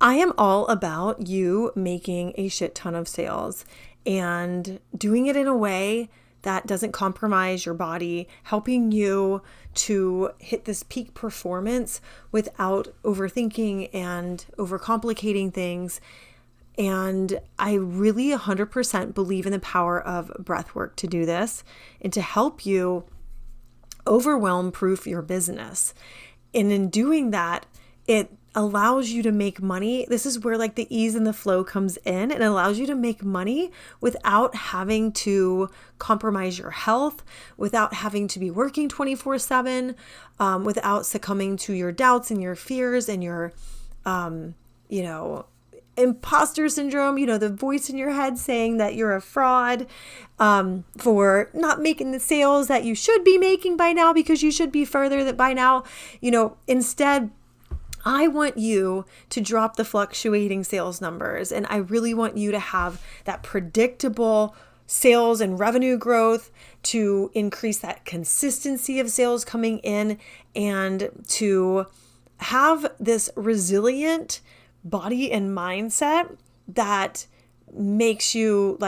I am all about you making a shit ton of sales and doing it in a way that doesn't compromise your body, helping you to hit this peak performance without overthinking and overcomplicating things. And I really 100% believe in the power of breath work to do this and to help you overwhelm proof your business. And in doing that, it allows you to make money. This is where like the ease and the flow comes in. It allows you to make money without having to compromise your health, without having to be working 24/7, without succumbing to your doubts and your fears and your, imposter syndrome, the voice in your head saying that you're a fraud for not making the sales that you should be making by now because you should be further that by now. Instead, I want you to drop the fluctuating sales numbers, and I really want you to have that predictable sales and revenue growth, to increase that consistency of sales coming in, and to have this resilient body and mindset that makes you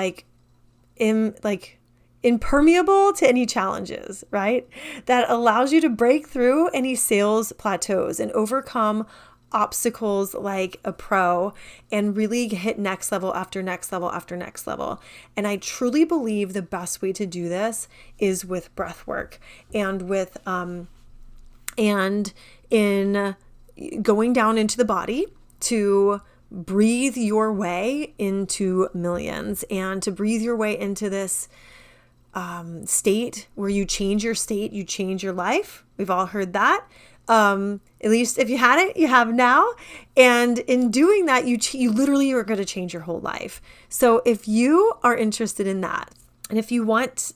impermeable to any challenges, right? That allows you to break through any sales plateaus and overcome obstacles like a pro and really hit next level after next level after next level. And I truly believe the best way to do this is with breath work and with and in going down into the body to breathe your way into millions and to breathe your way into this state where you change your state, you change your life. We've all heard that. At least if you hadn't, you have now. And in doing that, you literally are going to change your whole life. So if you are interested in that, and if you want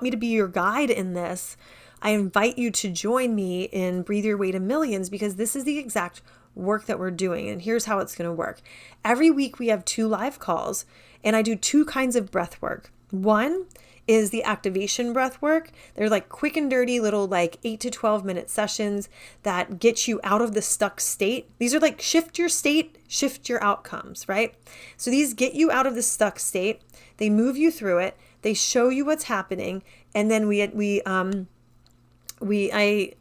me to be your guide in this, I invite you to join me in Breathe Your Way to Millions, because this is the exact work that we're doing. And here's how it's going to work. Every week we have 2 live calls, and I do 2 kinds of breath work. One is the activation breath work. They're like quick and dirty little 8 to 12 minute sessions that get you out of the stuck state. These are like shift your state, shift your outcomes, right? So these get you out of the stuck state. They move you through it. They show you what's happening. And then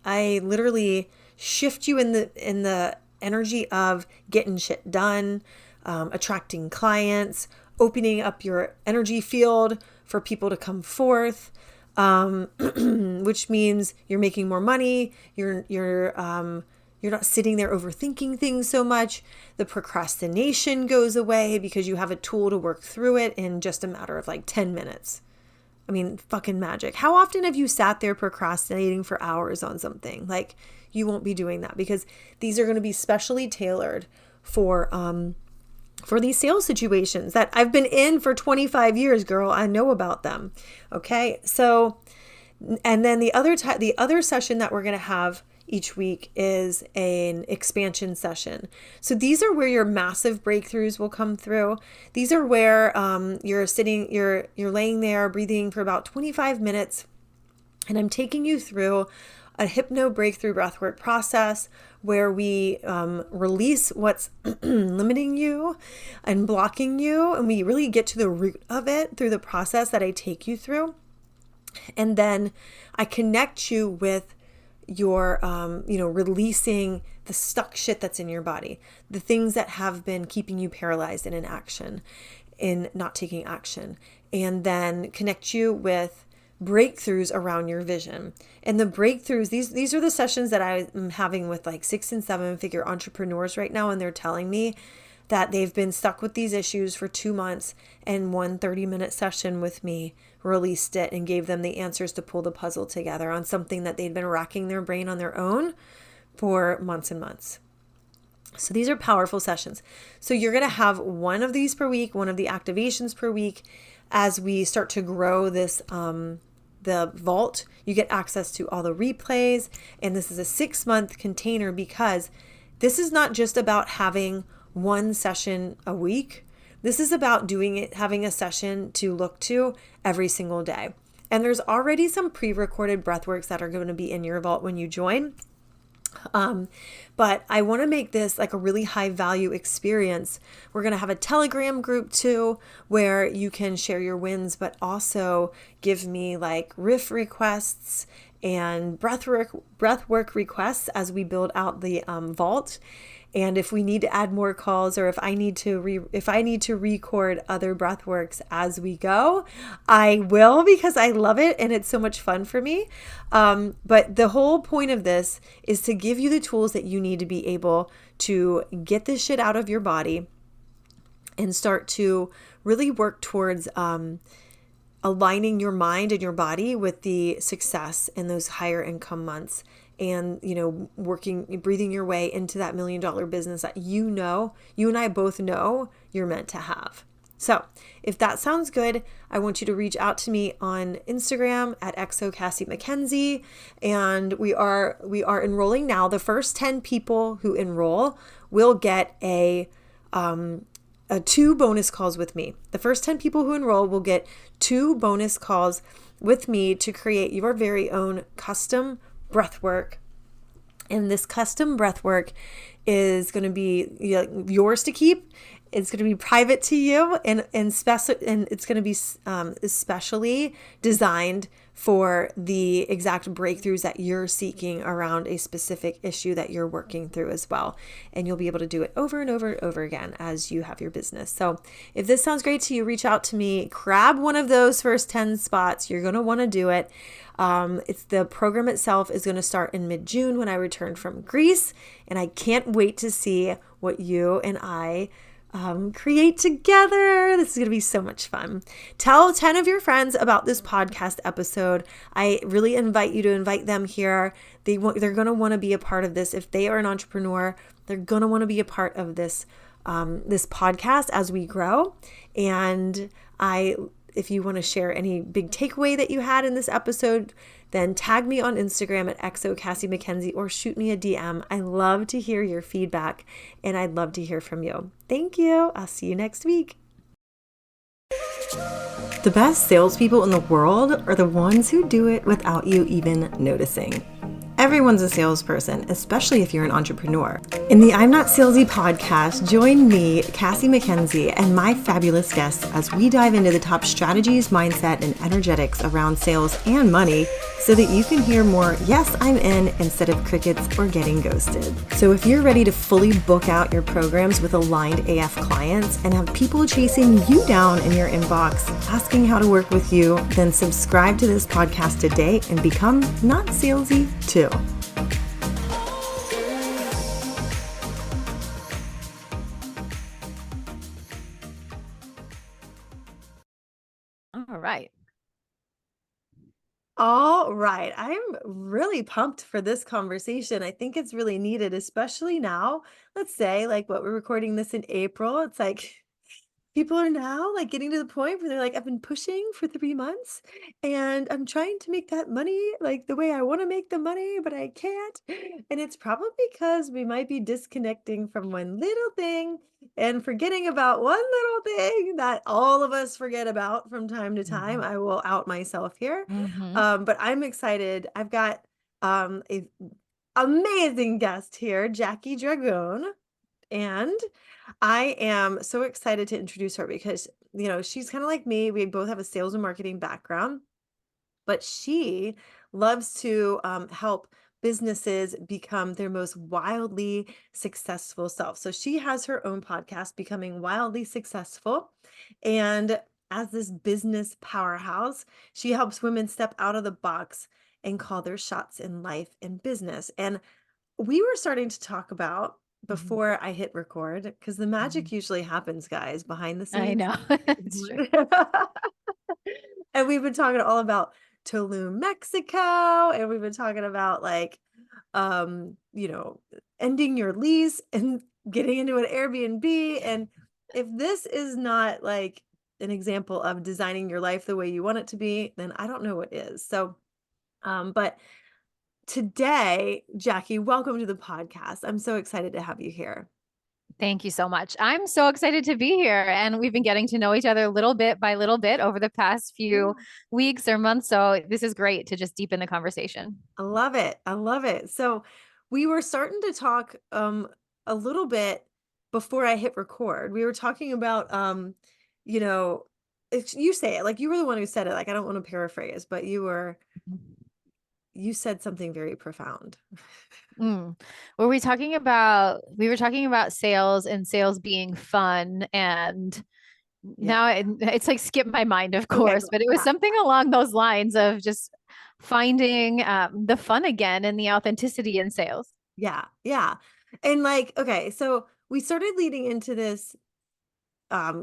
I literally shift you in the energy of getting shit done, attracting clients, opening up your energy field for people to come forth, which means you're making more money. You're not sitting there overthinking things so much. The procrastination goes away because you have a tool to work through it in just a matter of 10 minutes. I mean, fucking magic. How often have you sat there procrastinating for hours on something? You won't be doing that, because these are going to be specially tailored for these sales situations that I've been in for 25 years, girl. I know about them. Okay. So, and then the other session that we're going to have each week is an expansion session. So these are where your massive breakthroughs will come through. These are where you're laying there breathing for about 25 minutes, and I'm taking you through a hypno breakthrough breathwork process where we release what's limiting you and blocking you, and we really get to the root of it through the process that I take you through. And then I connect you with your, releasing the stuck shit that's in your body, the things that have been keeping you paralyzed in inaction, in not taking action, and then connect you with breakthroughs around your vision. And the breakthroughs, these are the sessions that I'm having with 6 and 7 figure entrepreneurs right now, and they're telling me that they've been stuck with these issues for 2 months, and one 30-minute session with me released it and gave them the answers to pull the puzzle together on something that they'd been racking their brain on their own for months and months. So these are powerful sessions. So you're going to have one of these per week, one of the activations per week. As we start to grow this, the vault, you get access to all the replays. And this is a 6-month container, because this is not just about having one session a week. This is about having a session to look to every single day. And there's already some pre-recorded breathworks that are going to be in your vault when you join. Um, but I want to make this like a really high value experience. We're going to have a Telegram group too, where you can share your wins, but also give me like riff requests and breath work requests as we build out the vault. And if we need to add more calls, or if I need to record other breathworks as we go, I will, because I love it and it's so much fun for me. But the whole point of this is to give you the tools that you need to be able to get this shit out of your body and start to really work towards aligning your mind and your body with the success in those higher income months, and breathing your way into that $1 million business that you and I both know you're meant to have. So if that sounds good, I want you to reach out to me on Instagram at XOCassieMcKenzie. And we are enrolling now. The first 10 people who enroll will get a 2 bonus calls with me. The first 10 people who enroll will get 2 bonus calls with me to create your very own custom breath work. And this custom breath work is going to be yours to keep. It's going to be private to you, and it's going to be especially designed for the exact breakthroughs that you're seeking around a specific issue that you're working through as well. And you'll be able to do it over and over and over again as you have your business. So if this sounds great to you, reach out to me, grab one of those first 10 spots. You're going to want to do it. The program itself is going to start in mid-June when I return from Greece, and I can't wait to see what you and I create together. This is going to be so much fun. Tell 10 of your friends about this podcast episode. I really invite you to invite them here. They're going to want to be a part of this. If they are an entrepreneur, they're going to want to be a part of this podcast as we grow. And if you want to share any big takeaway that you had in this episode, then tag me on Instagram at XOCassieMcKenzie or shoot me a DM. I love to hear your feedback, and I'd love to hear from you. Thank you. I'll see you next week. The best salespeople in the world are the ones who do it without you even noticing. Everyone's a salesperson, especially if you're an entrepreneur. In the I'm Not Salesy podcast, join me, Cassie McKenzie, and my fabulous guests as we dive into the top strategies, mindset, and energetics around sales and money so that you can hear more "yes, I'm in" instead of crickets or getting ghosted. So if you're ready to fully book out your programs with aligned AF clients and have people chasing you down in your inbox asking how to work with you, then subscribe to this podcast today and become not salesy too. All right. All right. I'm really pumped for this conversation. I think it's really needed, especially now. Let's say, like, what we're recording this in April. It's like people are now like getting to the point where they're like, I've been pushing for 3 months and I'm trying to make that money like the way I want to make the money, but I can't. And it's probably because we might be disconnecting from one little thing and forgetting about one little thing that all of us forget about from time to time. I will out myself here. But I'm excited. I've got a amazing guest here, Jackie Dragone. And I am so excited to introduce her because, she's kind of like me. We both have a sales and marketing background, but she loves to help businesses become their most wildly successful self. So she has her own podcast, Becoming Wildly Successful. And as this business powerhouse, she helps women step out of the box and call their shots in life and business. And we were starting to talk about before I hit record, because the magic usually happens, guys, behind the scenes. I know. It's true. And we've been talking all about Tulum, Mexico, and we've been talking about like, ending your lease and getting into an Airbnb. And if this is not like an example of designing your life the way you want it to be, then I don't know what is. So, but today, Jackie, welcome to the podcast. I'm so excited to have you here. Thank you so much. I'm so excited to be here. And we've been getting to know each other little bit by little bit over the past few weeks or months. So this is great to just deepen the conversation. I love it. I love it. So we were starting to talk a little bit before I hit record. We were talking about you know, you say it, like you were the one who said it. Like I don't want to paraphrase, but you said something very profound. Mm. We were talking about sales and sales being fun. And Yeah. now it's like skipped my mind, of Okay, course, cool. but it was Yeah. something along those lines of just finding the fun again and the authenticity in sales. Yeah. Yeah. And like, okay, so we started leading into this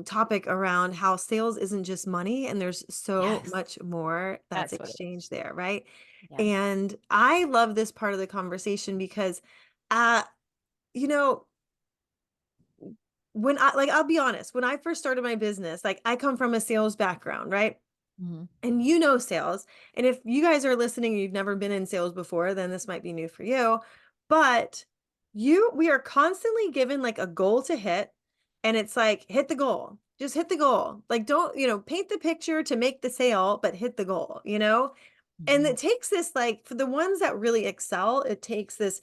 topic around how sales isn't just money and there's so Yes, much more that's that's what it is. exchanged there, right? Yeah. And I love this part of the conversation because uh you know, when I like I'll be honest, when I first started my business, like I come from a sales background, right? Mhm. And you know sales. And if you guys are listening and you've never been in sales before, then this might be new for you. But we are constantly given like a goal to hit, and it's like hit the goal. Just hit the goal. Like don't, paint the picture to make the sale, but hit the goal, you know? And Mhm. it takes this like for the ones that really excel, it takes this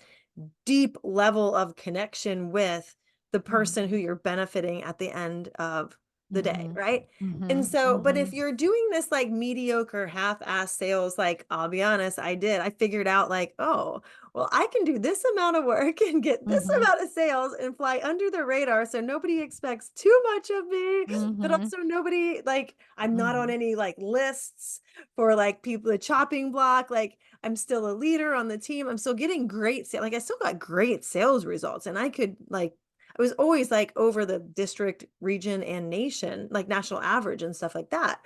deep level of connection with the person who Mhm. you're benefiting at the end of the day, Mhm. right? And Mhm. so, but if Mhm. you're doing this like mediocre half-ass sales, like I'll be honest, I figured out like, oh, well, I can do this amount of work and get this Mhm. amount of sales and fly under the radar so nobody expects too much of me, but Mhm. also nobody like I'm not on Mhm. any like lists for like people the chopping block. Like I'm still a leader on the team. I'm still getting great sales. Like I still got great sales results. And I could like, I was always like over the district, region, and nation, like national average and stuff like that.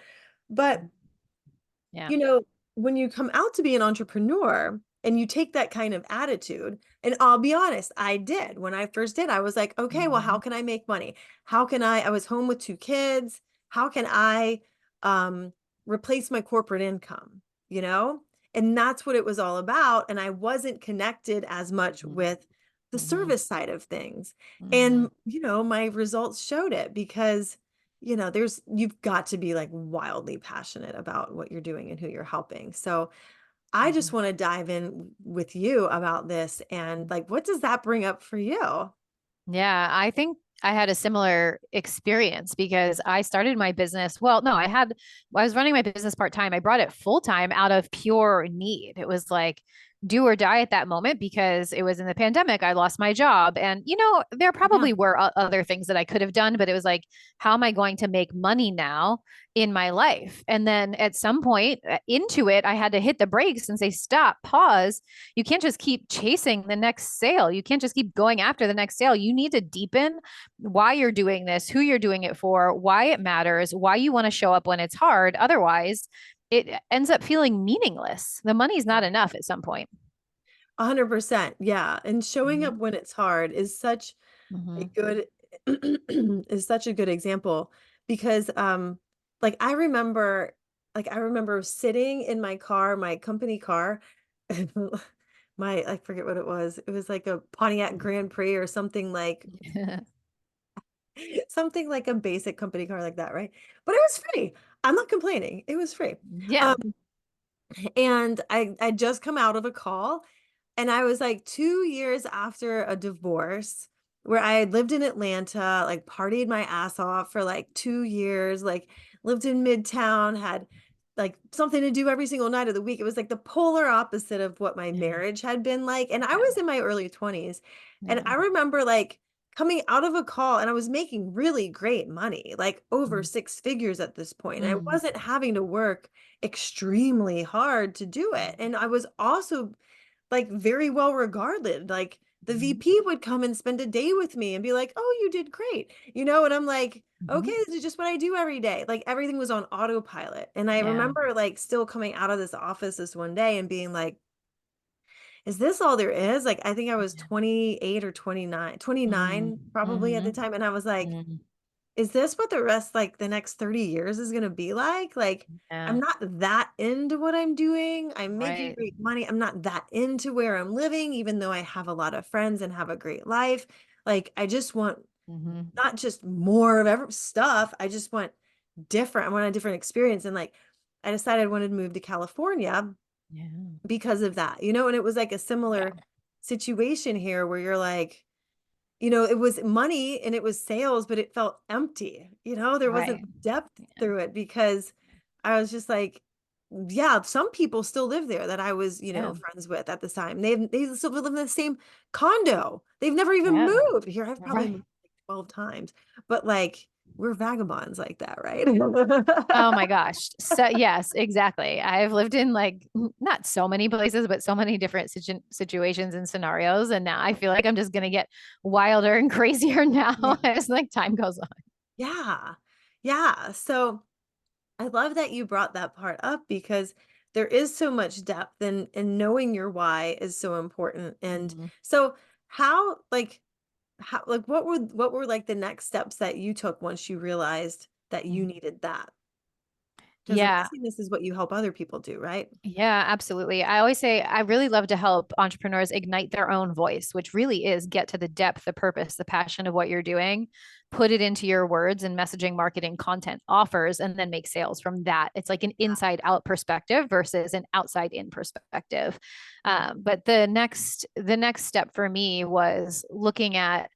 But Yeah. you know, when you come out to be an entrepreneur and you take that kind of attitude, and I'll be honest, I did. When I first did, I was like, okay, well, how Mhm. can I make money? How can I was home with two kids. How can I um replace my corporate income, you know? And that's what it was all about. And I wasn't connected as much Mhm. with the Mhm. service side of things. And, Mhm. my results showed it because you've got to be like wildly passionate about what you're doing and who you're helping. So I just Mhm. want to dive in with you about this and like, what does that bring up for you? Yeah, I think I had a similar experience because I started my business. Well, no, I was running my business part time. I brought it full time out of pure need. It was like do or die at that moment because it was in the pandemic. I lost my job. And, there Yeah, probably were other things that I could have done, but it was like, how am I going to make money now in my life? And then at some point into it, I had to hit the brakes and say, stop, pause. You can't just keep chasing the next sale. You can't just keep going after the next sale. You need to deepen why you're doing this, who you're doing it for, why it matters, why you want to show up when it's hard. Otherwise, it ends up feeling meaningless. The money's yeah. not enough at some point. 100%. Yeah. And showing up Mhm. when it's hard is such a Mhm. good is such a good example because like I remember sitting in my car, my company car, I forget what it was. It was like a Pontiac Grand Prix or something like something like a basic company car like that, right? But it was free. I'm not complaining. It was free. Yeah. Um, and I just come out of a call and I was like 2 years after a divorce where I had lived in Atlanta, like partied my ass off for like 2 years, like lived in Midtown, had like something to do every single night of the week. It was like the polar opposite of what my Yeah. marriage had been like. And I Yeah. was in my early 20s. And Yeah. I remember like coming out of a call and I was making really great money, like over Mhm. six figures at this point. And I Mhm. wasn't having to work extremely hard to do it. And I was also like very well regarded. Like the Mhm. VP would come and spend a day with me and be like, "Oh, you did great." And I'm like, "Okay, Mhm. this is just what I do every day." Like everything was on autopilot. And I Yeah. remember like still coming out of this office this one day and being like, "Is this all there is?" Like I think I was Yeah. 28 or 29, Mhm. 29 probably at the Mhm. time and I was like, Mhm. is this what the rest like the next 30 years is going to be like? Like I'm Yeah. not that into what I'm doing. I'm making Right. great money. I'm not that into where I'm living even though I have a lot of friends and have a great life. Like I just want Mhm. not just more of every stuff. I just want different. I want a different experience and like I decided I wanted to move to California Yeah. because of that. And it was like a Yeah. similar situation here where you're like, it was money and it was sales, but it felt empty. There Right. wasn't depth Yeah. through it because I was just like, yeah, some people still live there that I was, Yeah. friends with at the time. They still live in the same condo. They've never even Yeah. moved. Here, I've probably Right. moved like 12 times, but like we're vagabonds like that, right? Oh my gosh. So yes, exactly. I've lived in like not so many places, but so many different situations and scenarios. And now I feel like I'm just going to get wilder and crazier now Yeah. as like time goes on. Yeah. Yeah. So I love that you brought that part up because there is so much depth and knowing your why is so important. And Mhm. so how what were like the next steps that you took once you realized that you Mhm. needed that? Because I'm Yeah. guessing this is what you help other people do, right? Yeah, absolutely. I always say I really love to help entrepreneurs ignite their own voice, which really is get to the depth, the purpose, the passion of what you're doing, put it into your words and messaging, marketing, content, offers, and then make sales from that. It's like an inside out perspective versus an outside in perspective. But the next step for me was looking at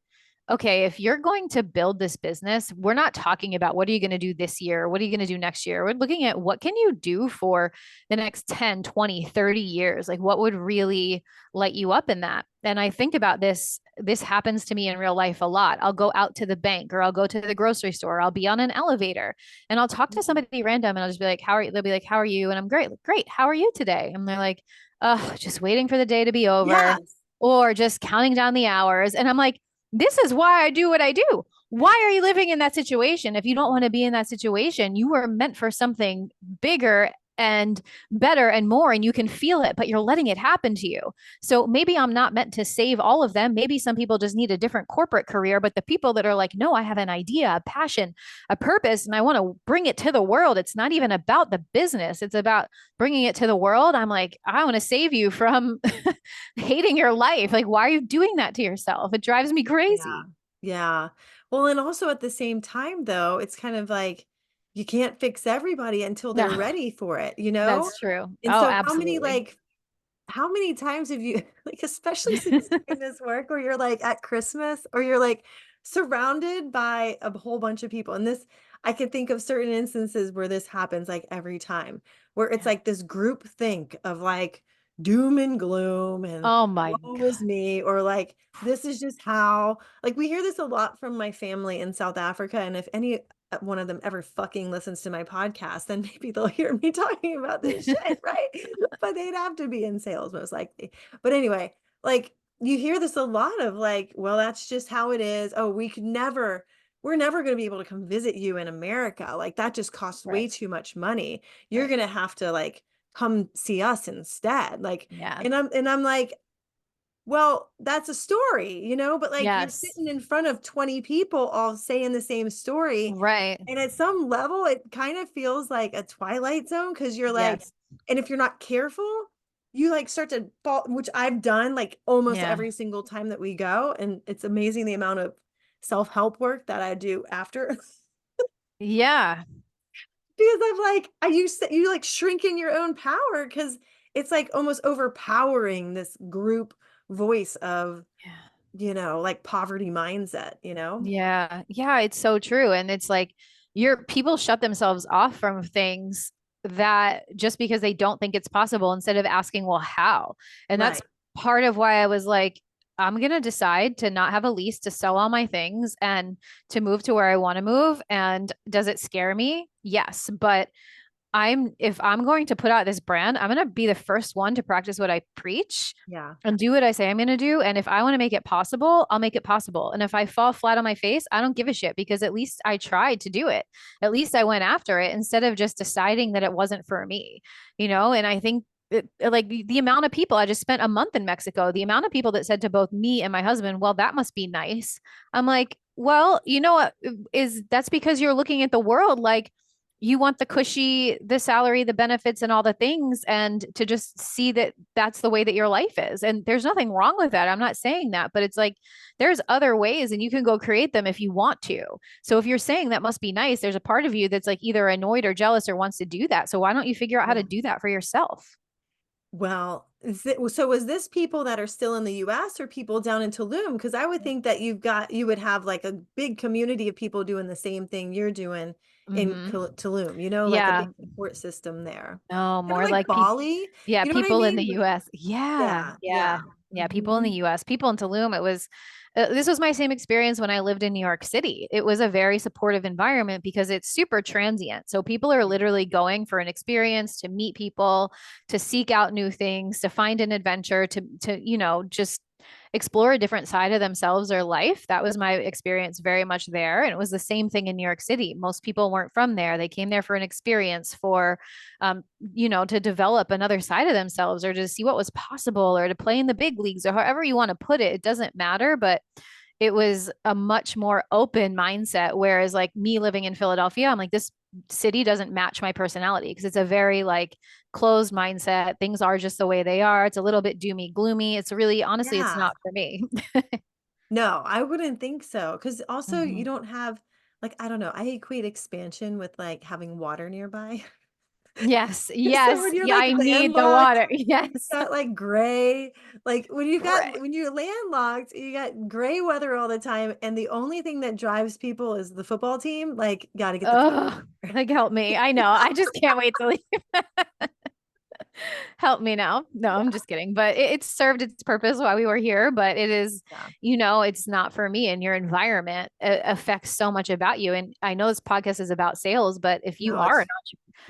okay, if you're going to build this business, we're not talking about what are you going to do this year? What are you going to do next year? We're looking at what can you do for the next 10, 20, 30 years? Like what would really light you up in that? And I think about this happens to me in real life a lot. I'll go out to the bank or I'll go to the grocery store. I'll be on an elevator and I'll talk to Mhm. somebody random and I'll just be like, "How are you?" They'll be like, "How are you?" And I'm great. Like, great. How are you today? And they're like, "Oh, just waiting for the day to be over." Yes. Or just counting down the hours. And I'm like, this is why I do what I do. Why are you living in that situation? If you don't want to be in that situation, you were meant for something bigger and better and more, and you can feel it, but you're letting it happen to you. So maybe I'm not meant to save all of them. Maybe some people just need a different corporate career, but the people that are like, no, I have an idea, a passion, a purpose, and I want to bring it to the world. It's not even about the business, it's about bringing it to the world. I'm like, I want to save you from hating your life. Like, why are you doing that to yourself? It drives me Yeah. crazy. Yeah. Well, and also at the same time, though, it's kind of like you can't fix everybody until they're No, ready for it, you know? that's true. And Oh, so absolutely. how many times have you like, especially since doing this work where you're like at Christmas or you're like surrounded by a whole bunch of people. And this, I can think of certain instances where this happens like every time, where it's Yeah. like this group think of like doom and gloom and Oh my woe is God. me, or like this is just how, like we hear this a lot from my family in South Africa. And if any one of them ever fucking listens to my podcast, then maybe they'll hear me talking about this shit, right? But they'd have to be in sales most likely. But anyway, like you hear this a lot of like, well, that's just how it is. Oh, we're never going to be able to come visit you in America. Like that just costs way Right. too much money. You're Right. going to have to like come see us instead. Like, Yeah. and I'm like, well, that's a story, but like you're Yes. sitting in front of 20 people all saying the same story. Right. And at some level, it kind of feels like a twilight zone because you're like, Yes. and if you're not careful, you like start to fall, which I've done like almost Yeah. every single time that we go. And it's amazing the amount of self-help work that I do after. Yeah. Because I'm like, you like shrink in your own power because it's like almost overpowering this group voice of Yeah. like poverty mindset. Yeah. Yeah. It's so true. And it's like your people shut themselves off from things that just because they don't think it's possible instead of asking, well, how? And that's Right. part of why I was like, I'm going to decide to not have a lease, to sell all my things and to move to where I want to move. And does it scare me? Yes. But if I'm going to put out this brand, I'm going to be the first one to practice what I preach Yeah. and do what I say I'm going to do. And if I want to make it possible, I'll make it possible. And if I fall flat on my face, I don't give a shit because at least I tried to do it. At least I went after it instead of just deciding that it wasn't for me. And I think like the amount of people I just spent a month in Mexico, the amount of people that said to both me and my husband, well, that must be nice. I'm like, well, you know what is that's because you're looking at the world like you want the salary, the benefits, and all the things, and to just see that that's the way that your life is. And there's nothing wrong with that. I'm not saying that, but it's like there's other ways and you can go create them if you want to. So if you're saying that must be nice, there's a part of you that's like either annoyed or jealous or wants to do that. So why don't you figure out how to Yeah. do that for yourself? Well, so is this people that are still in the US or people down in Tulum? Because I would think that you would have like a big community of people doing the same thing you're doing in Mm-hmm. Tulum, like a Yeah. big support system there. No, Kind of more like like people. Bali, Yeah, you know what I people in the mean? US. Yeah, Yeah, yeah, yeah. yeah. People in the Mhm. US, people in Tulum. It was, this was my same experience when I lived in New York City. It was a very supportive environment because it's super transient. So people are Yeah. literally going for an experience to meet people, to seek out new things, to find an adventure, just explore a different side of themselves or life. That was my experience very much there. And it was the same thing in New York City. Most people weren't from there. They came there for an experience, for um, to develop another side of themselves or to see what was possible or to play in the big leagues or however you want to put it. It doesn't matter, but it was a much more open mindset. Whereas, like me living in Philadelphia, I'm like, this city doesn't match my personality because it's a very like closed mindset. Things are just the way they are. It's a little bit doomy, gloomy. It's really, honestly, it's Yeah. not for me. No, I wouldn't think so. Because also you Mhm. don't have like, I don't know, I equate expansion with like having water nearby. Yes, So yes. when you're Yeah, like I need the landlocked, water. you Yes. got like gray, like Right. when you're landlocked, you got gray weather all the time, and the only thing that drives people is the football team. Like, gotta get the fresh Oh, water. like help me. I know. I just can't wait to leave. Help me now. No, I'm Yeah, just kidding. But it served its purpose while we were here. But it is, yeah. it's not for me. And your environment affects so much about you. And I know this podcast is about sales, but if you No, are it's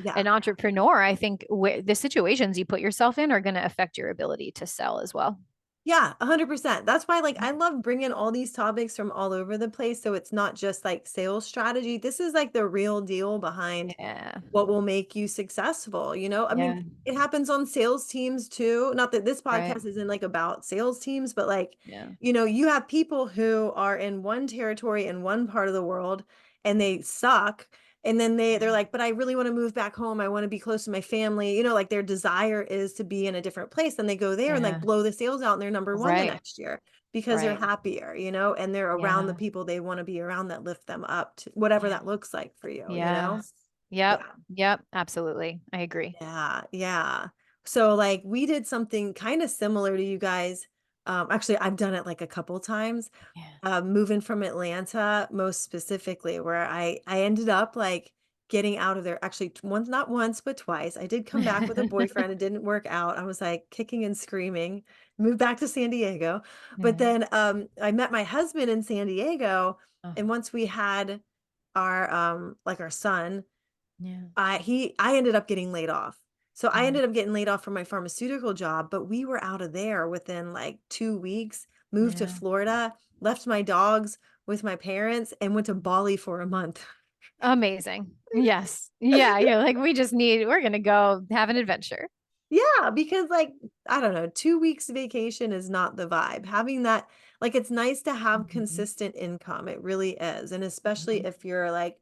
yeah. an entrepreneur, I think the situations you put yourself in are going to affect your ability to sell as well. Yeah, 100%. That's why, like, I love bringing all these topics from all over the place. So it's not just like sales strategy. This is like the real deal behind Yeah. what will make you successful, you know? I mean, Yeah. it happens on sales teams too. Not that this Right. podcast isn't like about sales teams, but like, Yeah. you have people who are in one territory in one part of the world and they suck. And then they're Yeah. like, but I really want to move back home. I want to be close to my family. Like their desire is to be in a different place. And they go there and like Yeah. blow the sales out and they're number one the Right. next year because they're Right. happier, and they're around the Yeah. people they want to be around that lift them up to whatever Yeah. that looks like for you. Yes. Yep. Yeah. Yep. Absolutely. I agree. Yeah, yeah. So like we did something kind of similar to you guys. Actually, I've done it like a couple times. Yeah. Moving from Atlanta, most specifically, where I ended up like getting out of there. Actually, once, not once, but twice. I did come back with a boyfriend. It didn't work out. I was like kicking and screaming. Moved back to San Diego, but Yeah. then I met my husband in San Diego, Oh, and once we had our son, yeah. I ended up getting laid off. So I Yeah. ended up getting laid off from my pharmaceutical job, but we were out of there within like 2 weeks, moved to Yeah. Florida, left my dogs with my parents and went to Bali for a month. Amazing. Yes. Yeah. You're like, we're going to go have an adventure. Yeah, because like I don't know, 2 weeks vacation is not the vibe. Having that like it's nice to have Mhm. consistent income. It really is. And especially Mhm. if you're like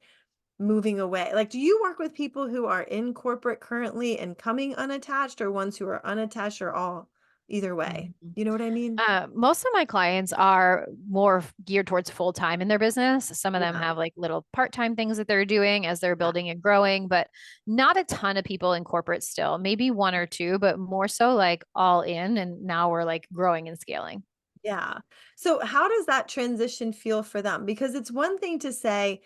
moving away. Like, do you work with people who are in corporate currently and coming unattached or ones who are unattached or all either way? Mhm. You know what I mean? Most of my clients are more geared towards full time in their business. Some of them Yeah. have like little part time things that they're doing as they're Yeah. building and growing, but not a ton of people in corporate still. Maybe one or two, but more so like all in. And now we're like growing and scaling. Yeah. So how does that transition feel for them? Because it's one thing to say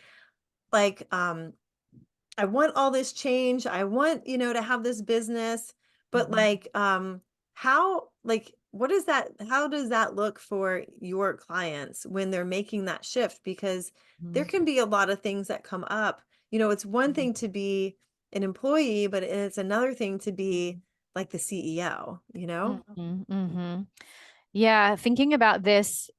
like I want all this change. I want, to have this business, but Mhm. like how like what is that how does that look for your clients when they're making that shift? Because there Mhm. can be a lot of things that come up. It's one Mhm. thing to be an employee, but it's another thing to be Mhm. like the CEO. Mhm. Mhm. Yeah, thinking about this,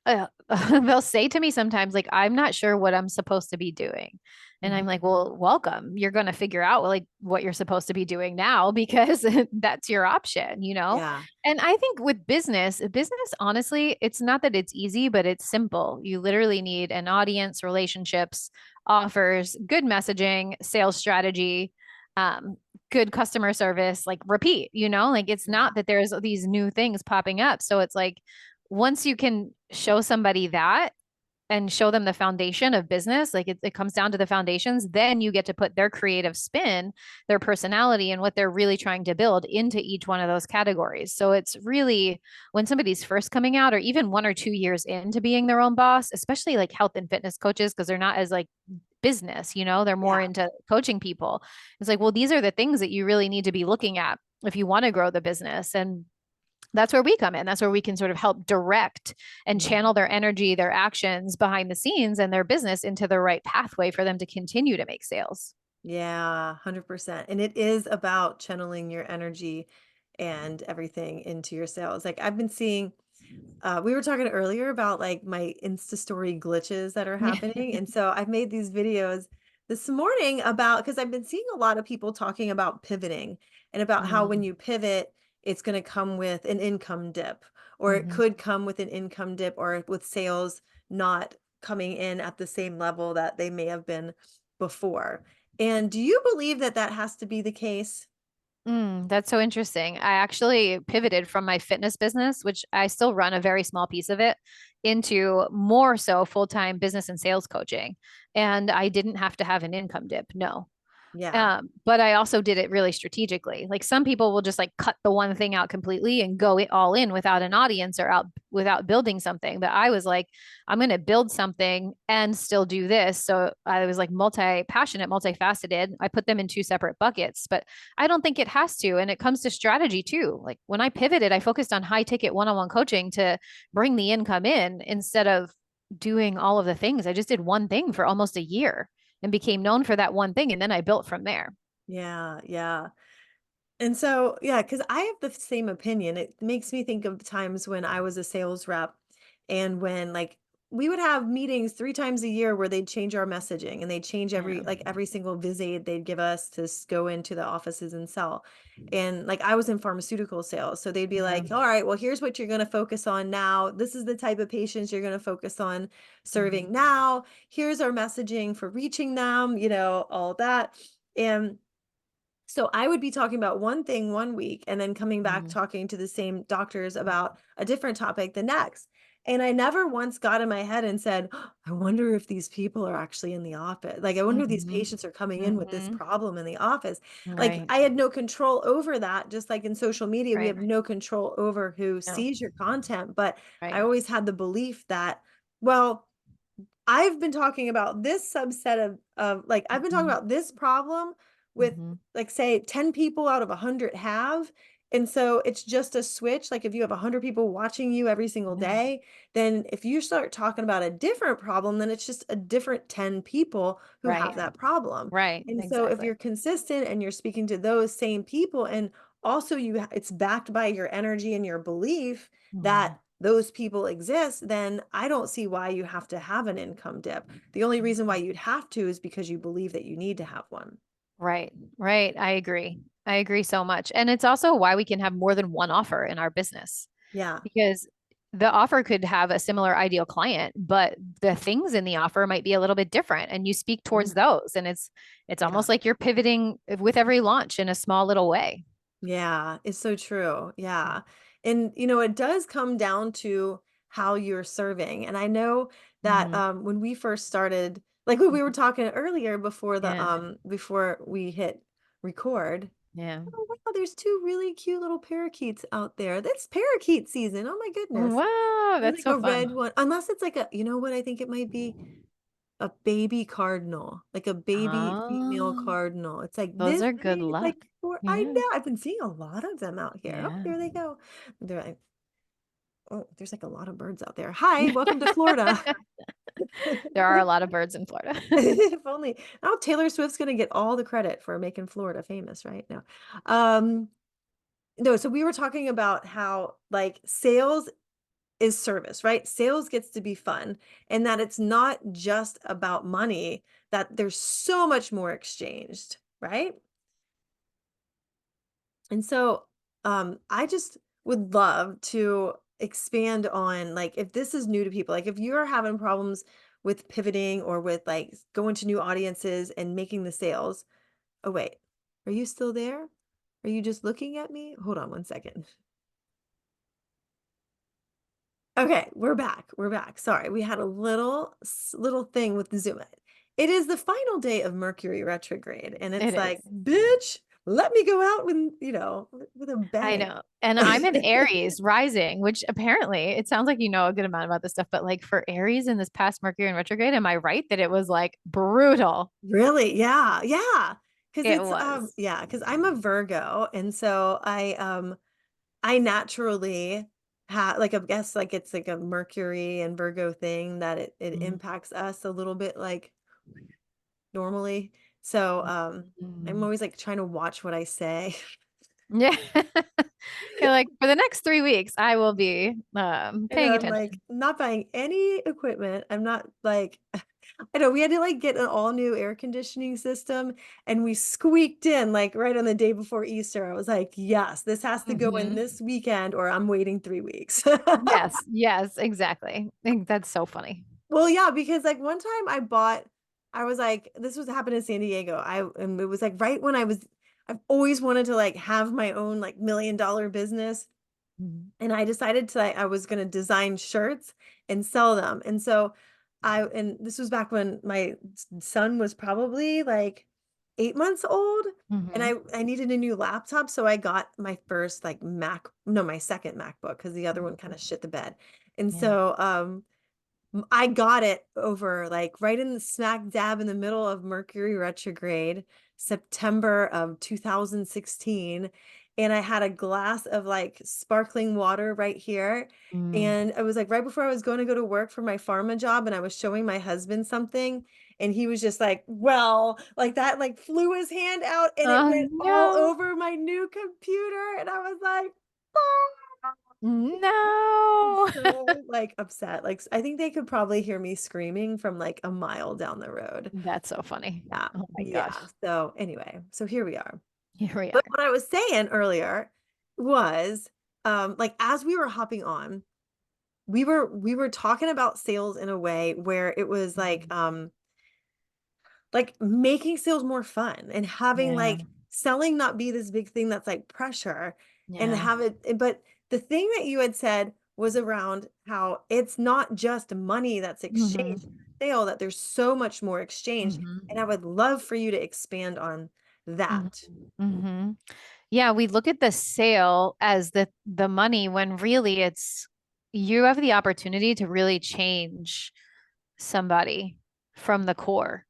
they'll say to me sometimes, like, I'm not sure what I'm supposed to be doing. And I'm Mhm. like, well, welcome. You're going to figure out like what you're supposed to be doing now because that's your option. Yeah. And I think with business, honestly, it's not that it's easy, but it's simple. You literally need an audience, relationships, offers, good messaging, sales strategy, um, good customer service, like repeat, like it's Yeah. not that there's these new things popping up. So it's like once you can show somebody that, and show them the foundation of business, like it comes down to the foundations, then you get to put their creative spin, their personality, and what they're really trying to build into each one of those categories. So it's really when somebody's first coming out, or even 1 or 2 years into being their own boss, especially like health and fitness coaches, because they're not as like business, they're more Yeah. into coaching people. It's like, well, these are the things that you really need to be looking at if you want to grow the business. And that's where we come in. That's where we can sort of help direct and channel their energy, their actions behind the scenes and their business into the right pathway for them to continue to make sales. Yeah, 100%. And it is about channeling your energy and everything into your sales. Like I've been seeing, we were talking earlier about like my Insta story glitches that are Yeah. happening. And so I've made these videos this morning about, because I've been seeing a lot of people talking about pivoting and about how when Mm, you pivot, it's going to come with an income dip, or it mhm. could come with an income dip, or with sales not coming in at the same level that they may have been before. And do you believe that that has to be the case? That's so interesting. I actually pivoted from my fitness business, which I still run a very small piece of it, into more so full-time business and sales coaching. And I didn't have to have an income dip. No. Yeah. But I also did it really strategically. Like some people will just like cut the one thing out completely and go it all in without an audience or out without building something. But I was like, I'm going to build something and still do this. So I was like multi-passionate, multifaceted. I put them in two separate buckets, but I don't think it has to. And it comes to strategy too. Like when I pivoted, I focused on high ticket one-on-one coaching to bring the income in instead of doing all of the things. I just did one thing for almost a year and became known for that one thing. And then I built from there. Yeah. Yeah. And so, yeah, because I have the same opinion. It makes me think of times when I was a sales rep and when like we would have meetings 3 times a year where they'd change our messaging and they'd change Yeah. every single visit they'd give us to go into the offices and sell. And like I was in pharmaceutical sales. So they'd be Yeah. like, all right, well, here's what you're going to focus on now. This is the type of patients you're going to focus on serving Mhm. now. Here's our messaging for reaching them, all that. And so I would be talking about one thing one week and then coming back Mhm. talking to the same doctors about a different topic the next. And I never once got in my head and said, "Oh, I wonder if these people are actually in the office. Like, I wonder if these Mhm. patients are coming in with this Mhm. problem in the office." Like, Right. I had no control over that. Just like in social media, we Right. have no control over who No. sees your content. But I Right. always had the belief that, well, I've been talking about this subset of like I've been talking Mhm. about this problem with Mhm. like say 10 people out of 100 have. And so it's just a switch. Like if you have 100 people watching you every single Yeah. day, then if you start talking about a different problem, then it's just a different 10 people who have Right. that problem. Right. And so if Exactly. you're consistent and you're speaking to those same people and also it's backed by your energy and your belief Mhm. that those people exist, then I don't see why you have to have an income dip. The only reason why you'd have to is because you believe that you need to have one. Right. Right. I agree. I agree so much. And it's also why we can have more than one offer in our business Yeah. because the offer could have a similar ideal client, but the things in the offer might be a little bit different and you speak towards Mhm. those. And it's Yeah. almost like you're pivoting with every launch in a small little way. Yeah. It's so true. Yeah. And, it does come down to how you're serving. And I know that Mhm. when we first started, like when we were Mhm. talking earlier Yeah. before we hit record. Yeah. Oh, wow, there's two really cute little parakeets out there. That's parakeet season. Oh my goodness. Wow, There's that's like so a fun. red one, unless it's like you know what I think it might be? A baby cardinal, like a baby female Oh, cardinal. It's like those this are good big. It's luck. like four. I Yeah. know. I've been seeing a lot of them out here. Oh, Yeah. there they go. They're like, oh, there's like a lot of birds out there. Hi, welcome to Florida. There are a lot of birds in Florida. If only now Taylor Swift's gonna get all the credit for making Florida famous right now. Um, no, so we were talking about how like sales is service, right? Sales gets to be fun and that it's not just about money, that there's so much more exchanged, right? And so I just would love to expand on like if this is new to people, like if you're having problems with pivoting or with like going to new audiences and making the sales. Oh wait, are you still there? Are you just looking at me? Hold on one second. Okay, we're back. We're back. Sorry, we had a little thing with the Zoom. It is the final day of Mercury retrograde, and It it's is. like, bitch, let me go out with, with a I bang. know. And I'm an Aries rising, which apparently it sounds like you know a good amount about this stuff, but like for Aries in this past Mercury in retrograde, am I right that it was like brutal? Really? Yeah. Yeah. Because It it's was. yeah, because I'm a Virgo, and so I naturally have like, I guess like it's like a Mercury and Virgo thing that it Mhm. impacts us a little bit like normally. So I'm Mhm. always like trying to watch what I say. Yeah. You're like, for the next 3 weeks, I will be And paying I'm like attention. not buying any equipment. I'm not like I know we had to like get an all new air conditioning system and we squeaked in like right on the day before Easter. I was like, yes, this has to go in Mhm. this weekend or I'm waiting 3 weeks. Yes, yes, exactly. I think that's so funny. Well, yeah, because like one time I was like, this was happened in San Diego. And it was like right when I've always wanted to like have my own like $1 million business. Mhm. And I decided to, I was going to design shirts and sell them. And so and this was back when my son was probably like 8 months old. And Mhm. I needed a new laptop. So I got my first like no, my second MacBook because the other one kind of shit the bed. And Yeah. so, I got it over like right in the smack dab in the middle of Mercury retrograde, September of 2016. And I had a glass of like sparkling water right here. Mm. And it was like right before I was going to go to work for my pharma job. And I was showing my husband something. And he was just like, well, like that, like flew his hand out and it Oh went all no. over my new computer. And I was like, No. so like upset. Like I think they could probably hear me screaming from like a mile down the road. That's so funny. Yeah. Oh my gosh. Yeah. So anyway, so here we are. Here we But are. what I was saying earlier was like as we were hopping on, we were talking about sales in a way where it was Mhm. like making sales more fun and having Yeah. like selling not be this big thing that's like pressure and Yeah. have it but the thing that you had said was around how it's not just money that's exchanged Hmm. sale that there's so much more exchanged and I Hmm. would love for you to expand on Hmm. that. Hmm. Yeah, we look at the sale as the money when really it's you have the opportunity to really change somebody from the core,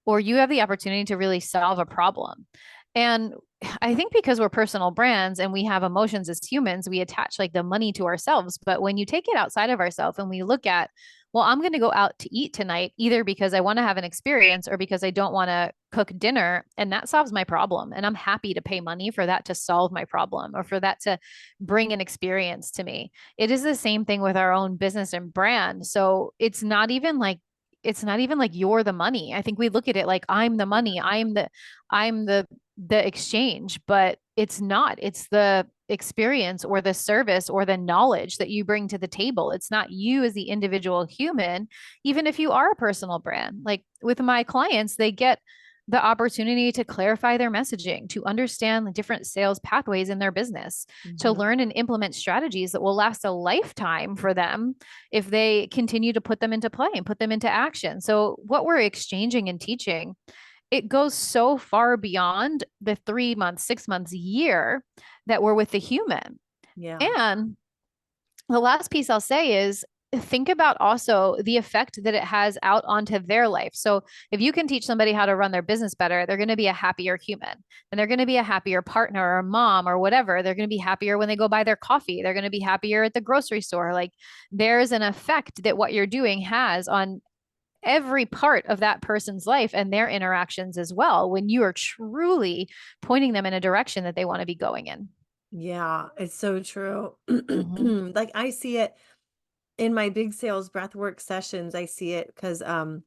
or you have the opportunity to really solve a problem. And I think because we're personal brands and we have emotions as humans, we attach like the money to ourselves. But when you take it outside of ourselves and we look at, well, I'm going to go out to eat tonight, either because I want to have an experience or because I don't want to cook dinner, and that solves my problem. And I'm happy to pay money for that to solve my problem or for that to bring an experience to me. It is the same thing with our own business and brand. So it's not even like you're the money. I think we look at it like I'm the money. I'm the exchange, but it's not. It's the experience or the service or the knowledge that you bring to the table. It's not you as the individual human, even if you are a personal brand. Like with my clients, they get the opportunity to clarify their messaging, to understand the different sales pathways in their business, to Mhm. learn and implement strategies that will last a lifetime for them if they continue to put them into play and put them into action. So, what we're exchanging and teaching, it goes so far beyond the 3 months, 6 months, year that we're with the human. Yeah. And the last piece I'll say is think about also the effect that it has out onto their life. So if you can teach somebody how to run their business better, they're going to be a happier human and they're going to be a happier partner or mom or whatever. They're going to be happier when they go buy their coffee. They're going to be happier at the grocery store. Like there's an effect that what you're doing has on every part of that person's life and their interactions as well when you are truly pointing them in a direction that they want to be going in. Yeah, it's so true. Mm-hmm. Like I see it in my big sales breathwork sessions. I see it because a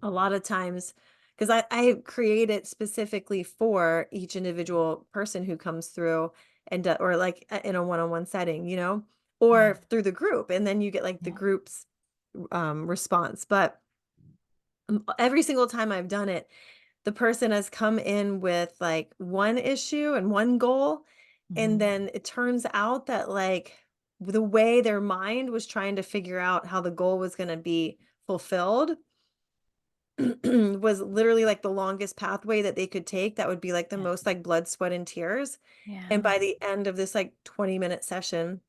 lot of times because I create it specifically for each individual person who comes through and or like in a one-on-one setting, Yeah. or through the group and then you get like the Yeah. group's response. But every single time I've done it, the person has come in with like one issue and one goal and Mm-hmm. then it turns out that like the way their mind was trying to figure out how the goal was going to be fulfilled was literally like the longest pathway that they could take. That would be like the Yeah. most like blood, sweat, and tears. And Yeah. by the end of this like 20-minute session,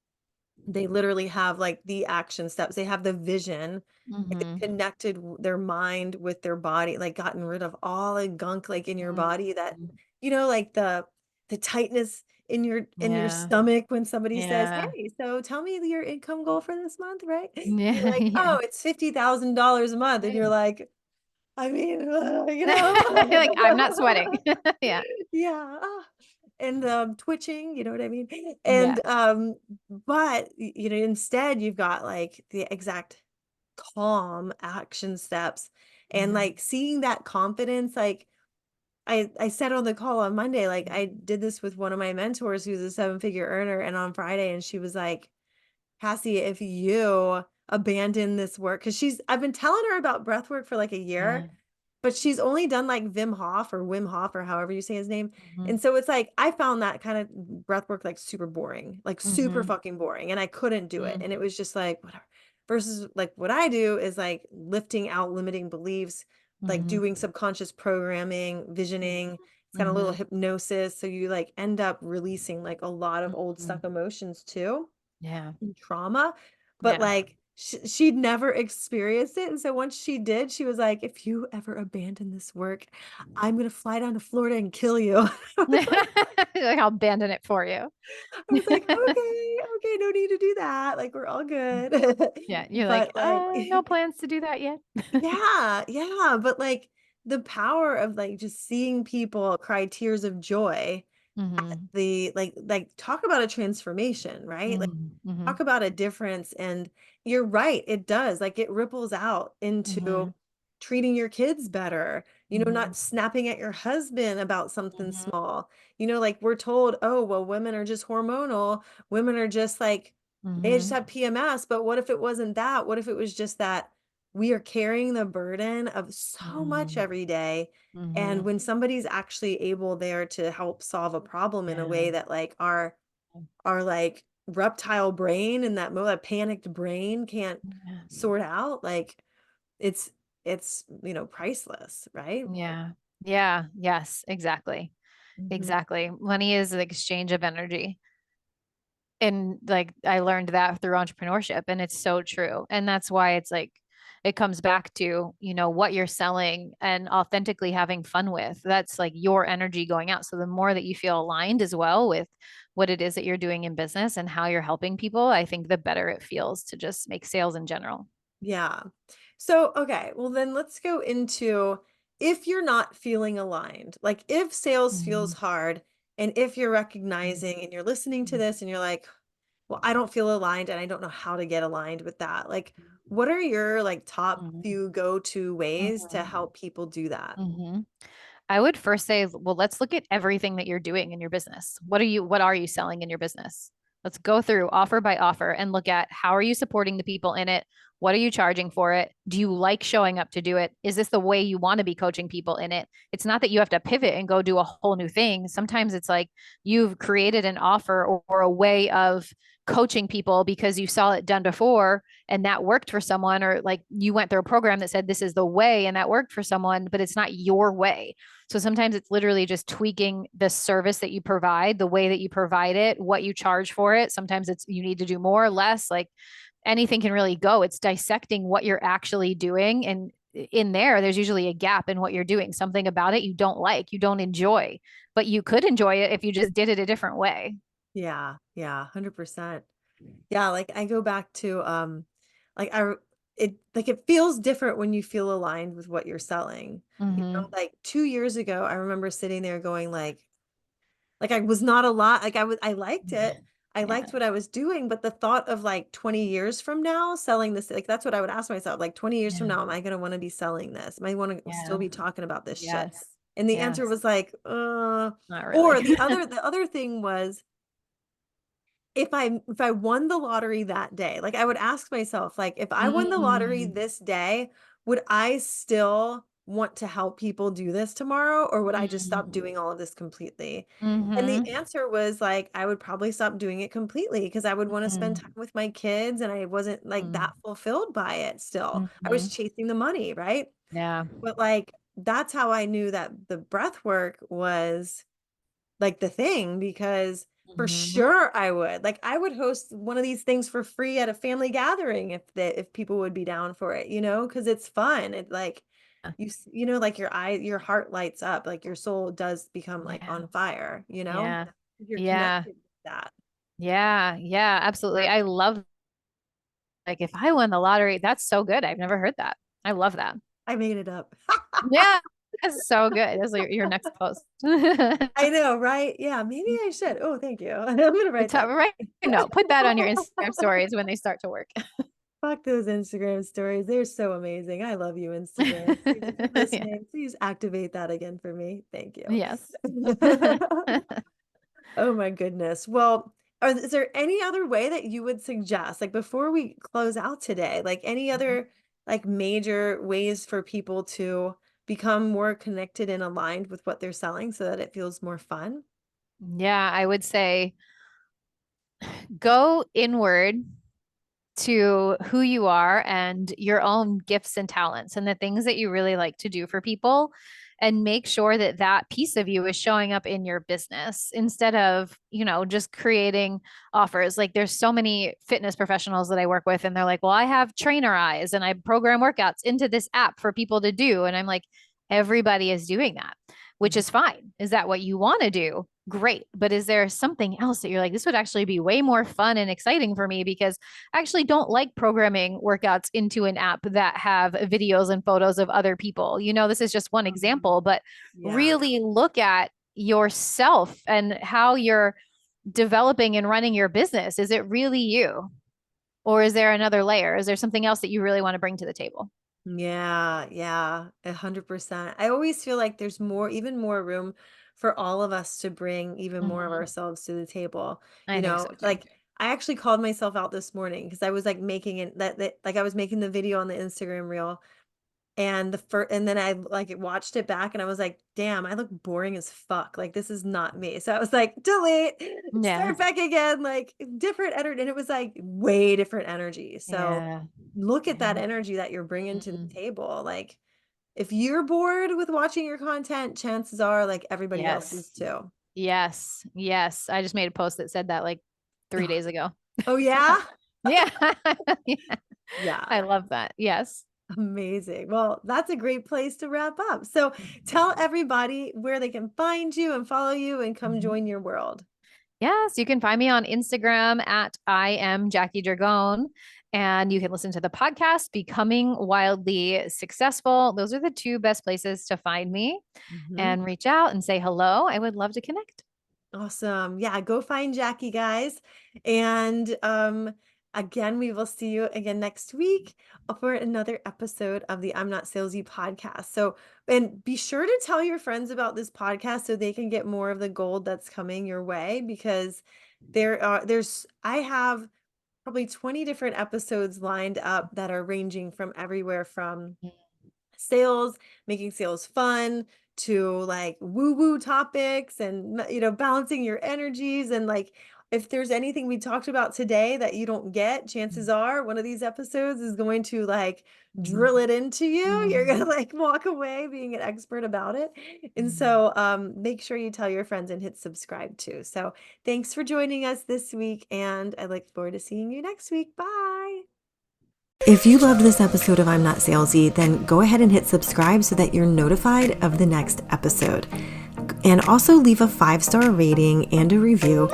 they literally have like the action steps. They have the vision. Like they Mm-hmm. connected their mind with their body, like gotten rid of all the gunk like in your body that, Mm-hmm. like the tightness in your Yeah. stomach when somebody says, Yeah. "Hey, so tell me your income goal for this month," right? You're Yeah. like, Yeah. "Oh, it's $50,000 a month." And you're like, I mean, You're like, I'm not sweating. Yeah. yeah. And twitching, you know what I mean? Yeah. And but instead you've got like the exact calm action steps and Yeah. like seeing that confidence. Like I said on the call on Monday, like I did this with one of my mentors who's a seven-figure earner, and on Friday, and she was like, Cassie, if you abandon this work, because I've been telling her about breath work for like a year, Yeah. but she's only done like Wim Hof or however you say his name. Mm-hmm. And so it's like I found that kind of breath work like super boring, like super Mm-hmm. fucking boring. And I couldn't do it. Mm-hmm. And it was just like whatever. Versus like what I do is like lifting out limiting beliefs, like Mm-hmm. doing subconscious programming, visioning. It's got a little Mm-hmm. hypnosis. So you like end up releasing like a lot of old Mm-hmm. stuck emotions too Yeah. and trauma, but Yeah. like she'd never experienced it. And so once she did, she was like, if you ever abandon this work, I'm gonna fly down to Florida and kill you. I was like, Like I'll abandon it for you. okay, okay, no need to do that. Like we're all good. Yeah. You're like, But like no plans to do that yet. yeah, yeah, but like the power of like just seeing people cry tears of joy at Mm-hmm. the like talk about a transformation, right? Like Mm-hmm. Mm-hmm. talk about a difference. And you're right, it does. Like it ripples out into Mm-hmm. treating your kids better, Mm-hmm. not snapping at your husband about something Mm-hmm. small. Like we're told, oh, well, women are just hormonal. Women are just like, they just Mm-hmm. have PMS. But what if it wasn't that? What if it was just that we are carrying the burden of so much Mm-hmm. every day? And Mm-hmm. when somebody's actually able there to help solve a problem in a Yeah. way that like our like reptile brain and that panicked brain can't Yeah. sort out, like it's priceless, right? Yeah. Yeah. Yes, exactly. Mhm. Exactly. Money is the exchange of energy. And like I learned that through entrepreneurship, and it's so true. And that's why it's like it comes back to, what you're selling and authentically having fun with. That's like your energy going out. So the more that you feel aligned as well with what it is that you're doing in business and how you're helping people, I think the better it feels to just make sales in general. Yeah. So, okay, well then let's go into if you're not feeling aligned, like if sales feels Mhm. hard and if you're recognizing and you're listening to this and you're like, well, I don't feel aligned and I don't know how to get aligned with that. Like, what are your like top Mhm. few go-to ways to Mhm. help people do that? Mhm. I would first say, well, let's look at everything that you're doing in your business. What are you selling in your business? Let's go through offer by offer and look at how are you supporting the people in it? What are you charging for it? Do you like showing up to do it? Is this the way you want to be coaching people in it? It's not that you have to pivot and go do a whole new thing. Sometimes it's like you've created an offer or a way of coaching people because you saw it done before and that worked for someone, or like you went through a program that said this is the way and that worked for someone, but it's not your way. So sometimes it's literally just tweaking the service that you provide, the way that you provide it, what you charge for it. Sometimes it's you need to do more, less, like anything can really go. It's dissecting what you're actually doing. And in there's usually a gap in what you're doing, something about it you don't like, you don't enjoy, but you could enjoy it if you just did it a different way. Yeah, yeah, 100%. Yeah, like I go back to like I it feels different when you feel aligned with what you're selling. Mm-hmm. Like 2 years ago, I remember sitting there going like I was not a lot like I liked it. I Yeah. liked what I was doing, but the thought of like 20 years from now selling this, like that's what I would ask myself, like 20 years from Yeah. now, am I going to want to be selling this? Am I want to still Yeah. be talking about this shit? Yes. And the answer Yes. was like, Not or really. the other thing was if I won the lottery that day, like I would ask myself, like, if I won the lottery Mm. this day, would I still want to help people do this tomorrow, or would I just stop Mhm. doing all of this completely? And the Mhm. answer was like, I would probably stop doing it completely because I would want to spend time Mhm. with my kids and I wasn't like that fulfilled by it still. I was Mhm. chasing the money, right? Yeah. But like that's how I knew that the breath work was like the thing because for Mhm. sure I would. Like I would host one of these things for free at a family gathering if people would be down for it, because it's fun. It like like your heart lights up, like your soul does become like Yeah. on fire, Yeah. You're Yeah. connected with that. Yeah. Yeah. Absolutely. I love, like, if I won the lottery, that's so good. I've never heard that. I love that. I made it up. Yeah. That's so good. That's your next post. I know, right? Yeah, maybe I should. Oh, thank you. I'm gonna write that. Right. No, put that on your Instagram stories when they start to work. Fuck those Instagram stories. They're so amazing. I love you, Instagram. Please, if you're Yeah. listening, please activate that again for me. Thank you. Yes. Oh my goodness. Well, is there any other way that you would suggest, like before we close out today, like any other like major ways for people to become more connected and aligned with what they're selling so that it feels more fun? Yeah, I would say go inward to who you are and your own gifts and talents and the things that you really like to do for people, and make sure that that piece of you is showing up in your business instead of, just creating offers. Like there's so many fitness professionals that I work with and they're like, "Well, I have trainer eyes and I program workouts into this app for people to do." And I'm like, everybody is doing that, which Mhm. is fine. Is that what you want to do? Great. But is there something else that you're like, this would actually be way more fun and exciting for me, because I actually don't like programming workouts into an app that have videos and photos of other people. This is just one example, but Yeah. really look at yourself and how you're developing and running your business. Is it really you? Or is there another layer? Is there something else that you really want to bring to the table? Yeah, yeah, 100%. I always feel like there's even more room for all of us to bring even more of Mhm. ourselves to the table. I think so too. Like I actually called myself out this morning because I was like making it that like I was making the video on the Instagram reel and and then I like watched it back and I was like, damn, I look boring as fuck. Like this is not me. So I was like, delete, Yeah. start back again, like different energy. And it was like way different energy. So Yeah. look at that Yeah. energy that you're bringing to the Mhm. table. Like if you're bored with watching your content, chances are like everybody else is Yes. too. Yes. Yes. I just made a post that said that like 3 days ago. Oh So, yeah? yeah. Yeah. Yeah. I love that. Yes. Amazing. Well, that's a great place to wrap up. So tell everybody where they can find you and follow you and come Mhm. join your world. Yes, you can find me on Instagram at I am Jackie Dragone. And you can listen to the podcast, Becoming Wildly Successful. Those are the two best places to find me, Mhm. and reach out and say hello. I would love to connect. Awesome. Yeah, go find Jackie, guys. And again, we will see you again next week for another episode of the I'm Not Salesy podcast. So, and be sure to tell your friends about this podcast so they can get more of the gold that's coming your way because I have probably 20 different episodes lined up that are ranging from everywhere from sales, making sales fun to like woo woo topics and balancing your energies and like if there's anything we talked about today that you don't get, chances are one of these episodes is going to like drill Mhm. it into you. You're going to Mhm. like walk away being an expert about it. And Mhm. so make sure you tell your friends and hit subscribe too. So thanks for joining us this week and I look forward to seeing you next week. Bye. If you loved this episode of I'm Not Salesy, then go ahead and hit subscribe so that you're notified of the next episode. And also leave a 5-star rating and a review.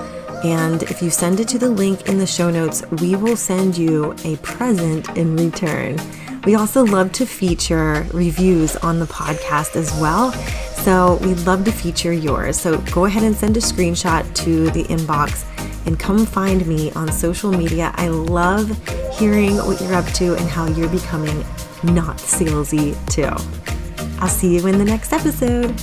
And if you send it to the link in the show notes, we will send you a present in return. We also love to feature reviews on the podcast as well. So we'd love to feature yours. So go ahead and send a screenshot to the inbox and come find me on social media. I love hearing what you're up to and how you're becoming not salesy too. I'll see you in the next episode.